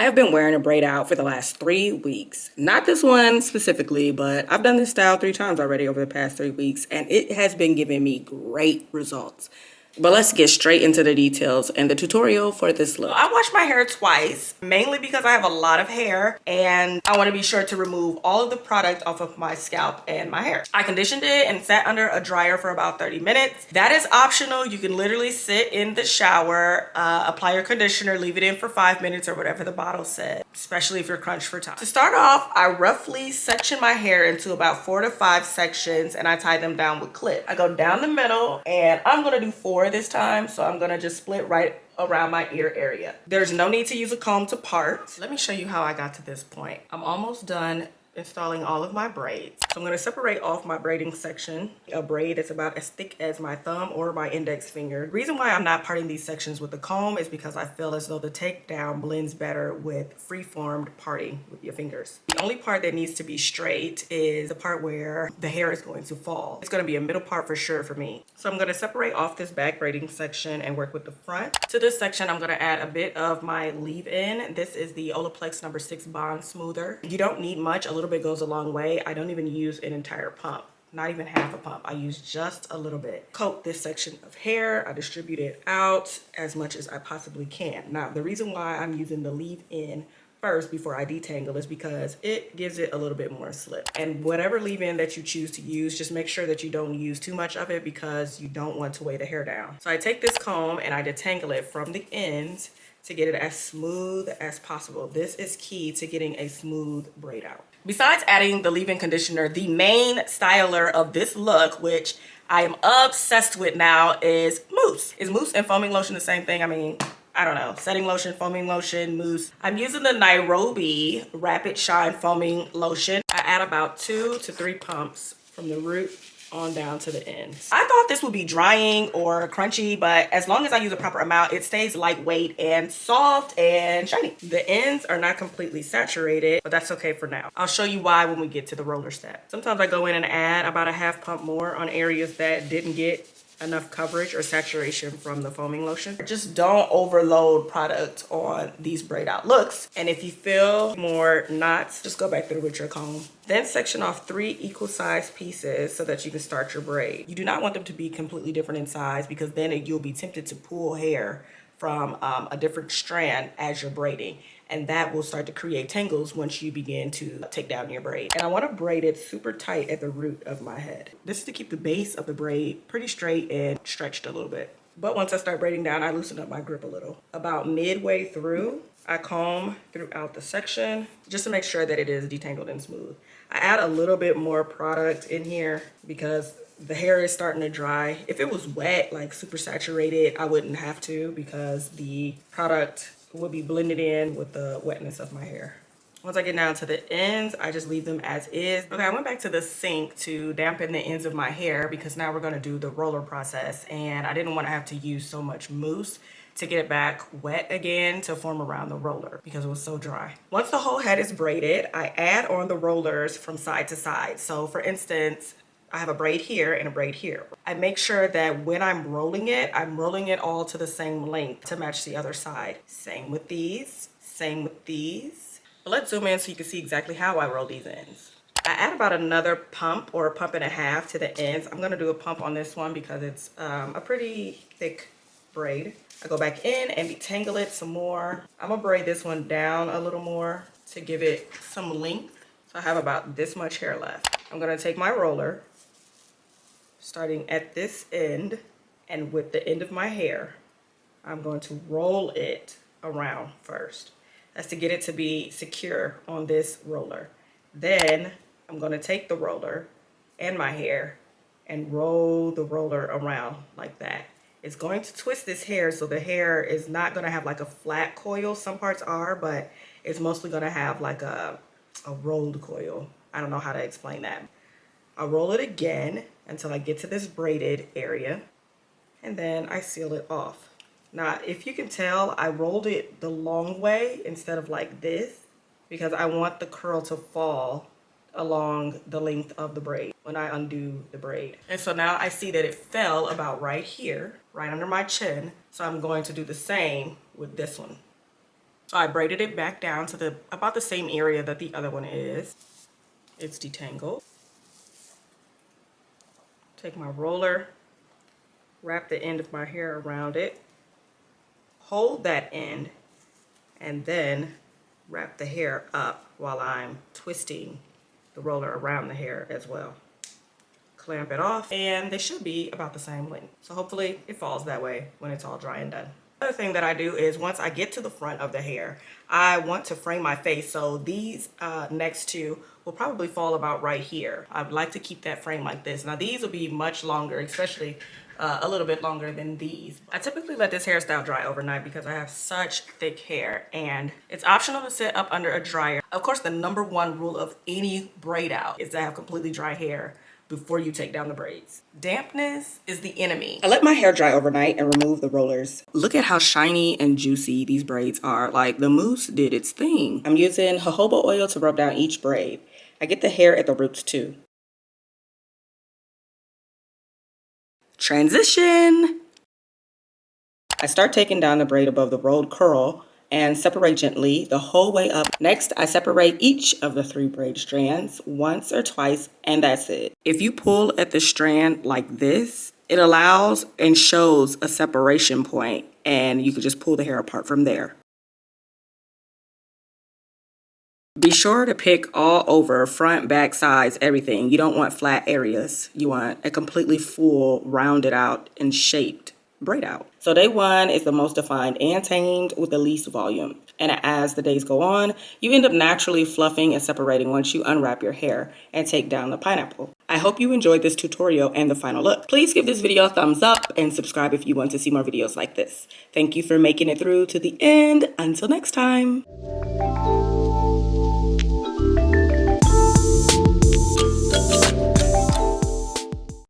have been wearing a braid out for the last 3 weeks. Not this one specifically, but I've done this style 3 times already over the past 3 weeks, and it has been giving me great results. But let's get straight into the details and the tutorial for this look. I wash my hair twice, mainly because I have a lot of hair and I want to be sure to remove all of the product off of my scalp and my hair. I conditioned it and sat under a dryer for about 30 minutes. That is optional. You can literally sit in the shower, apply your conditioner, leave it in for 5 minutes or whatever the bottle said, especially if you're crunched for time. To start off, I roughly section my hair into about 4 to 5 sections and I tie them down with clip. I go down the middle and I'm going to do 4 this time, so I'm gonna just split right around my ear area. There's no need to use a comb to part. Let me show you how I got to this point. I'm almost done installing all of my braids. So I'm going to separate off my braiding section, a braid that's about as thick as my thumb or my index finger. The reason why I'm not parting these sections with the comb is because I feel as though the takedown blends better with free-formed parting with your fingers. The only part that needs to be straight is the part where the hair is going to fall. It's going to be a middle part for sure for me. So I'm going to separate off this back braiding section and work with the front. To this section, I'm going to add a bit of my leave-in. This is the Olaplex number 6 Bond Smoother. You don't need much. A little bit goes a long way. I don't even use an entire pump, not even half a pump. I use just a little bit. Coat this section of hair. I distribute it out as much as I possibly can. Now, the reason why I'm using the leave-in first before I detangle is because it gives it a little bit more slip. And whatever leave-in that you choose to use, just make sure that you don't use too much of it because you don't want to weigh the hair down. So I take this comb and I detangle it from the ends to get it as smooth as possible. This is key to getting a smooth braid out. Besides adding the leave-in conditioner, the main styler of this look, which I am obsessed with now, is mousse. Is mousse and foaming lotion the same thing? I mean, I don't know. Setting lotion, foaming lotion, mousse. I'm using the Nairobi Wrapp-It Shine Foaming Lotion. I add about 2 to 3 pumps from the root on down to the ends. I thought this would be drying or crunchy, but as long as I use a proper amount, it stays lightweight and soft and shiny. The ends are not completely saturated, but that's okay for now. I'll show you why when we get to the roller step. Sometimes I go in and add about a half pump more on areas that didn't get enough coverage or saturation from the foaming lotion. Just don't overload product on these braid out looks. And if you feel more knots, just go back through with your comb. Then section off 3 equal size pieces so that you can start your braid. You do not want them to be completely different in size because then you'll be tempted to pull hair from a different strand as you're braiding. And that will start to create tangles once you begin to take down your braid. And I want to braid it super tight at the root of my head. This is to keep the base of the braid pretty straight and stretched a little bit. But once I start braiding down, I loosen up my grip a little. About midway through, I comb throughout the section just to make sure that it is detangled and smooth. I add a little bit more product in here because the hair is starting to dry. If it was wet, like super saturated, I wouldn't have to because the product will be blended in with the wetness of my hair. Once I get down to the ends, I just leave them as is. Okay, I went back to the sink to dampen the ends of my hair because now we're gonna do the roller process and I didn't wanna have to use so much mousse to get it back wet again to form around the roller because it was so dry. Once the whole head is braided, I add on the rollers from side to side. So for instance, I have a braid here and a braid here. I make sure that when I'm rolling it all to the same length to match the other side. Same with these, same with these. But let's zoom in so you can see exactly how I roll these ends. I add about another pump or a pump and a half to the ends. I'm gonna do a pump on this one because it's a pretty thick braid. I go back in and detangle it some more. I'm gonna braid this one down a little more to give it some length. So I have about this much hair left. I'm gonna take my roller, starting at this end, and with the end of my hair, I'm going to roll it around first. That's to get it to be secure on this roller. Then I'm going to take the roller and my hair and roll the roller around like that. It's going to twist this hair so the hair is not going to have like a flat coil. Some parts are, but it's mostly going to have like a rolled coil. I don't know how to explain that. I'll roll it again until I get to this braided area, and then I seal it off. Now, if you can tell, I rolled it the long way instead of like this because I want the curl to fall along the length of the braid when I undo the braid. And so now I see that it fell about right here, right under my chin. So I'm going to do the same with this one. So I braided it back down to about the same area that the other one is. It's detangled. Take my roller, wrap the end of my hair around it, hold that end, and then wrap the hair up while I'm twisting the roller around the hair as well. Clamp it off, and they should be about the same length. So hopefully it falls that way when it's all dry and done. Other thing that I do is once I get to the front of the hair, I want to frame my face, so these next two will probably fall about right here. I would like to keep that frame like this. Now these will be much longer, especially a little bit longer than these. I typically let this hairstyle dry overnight because I have such thick hair, and it's optional to sit up under a dryer. Of course, the #1 rule of any braid out is to have completely dry hair before you take down the braids. Dampness is the enemy. I let my hair dry overnight and remove the rollers. Look at how shiny and juicy these braids are. Like, the mousse did its thing. I'm using jojoba oil to rub down each braid. I get the hair at the roots too. Transition! I start taking down the braid above the rolled curl and separate gently the whole way up. Next, I separate each of the 3 braid strands once or twice, and that's it. If you pull at the strand like this, it allows and shows a separation point, and you can just pull the hair apart from there. Be sure to pick all over, front, back, sides, everything. You don't want flat areas. You want a completely full, rounded out and shaped braid out. So day 1 is the most defined and tamed with the least volume. And as the days go on, you end up naturally fluffing and separating once you unwrap your hair and take down the pineapple. I hope you enjoyed this tutorial and the final look. Please give this video a thumbs up and subscribe if you want to see more videos like this. Thank you for making it through to the end. Until next time.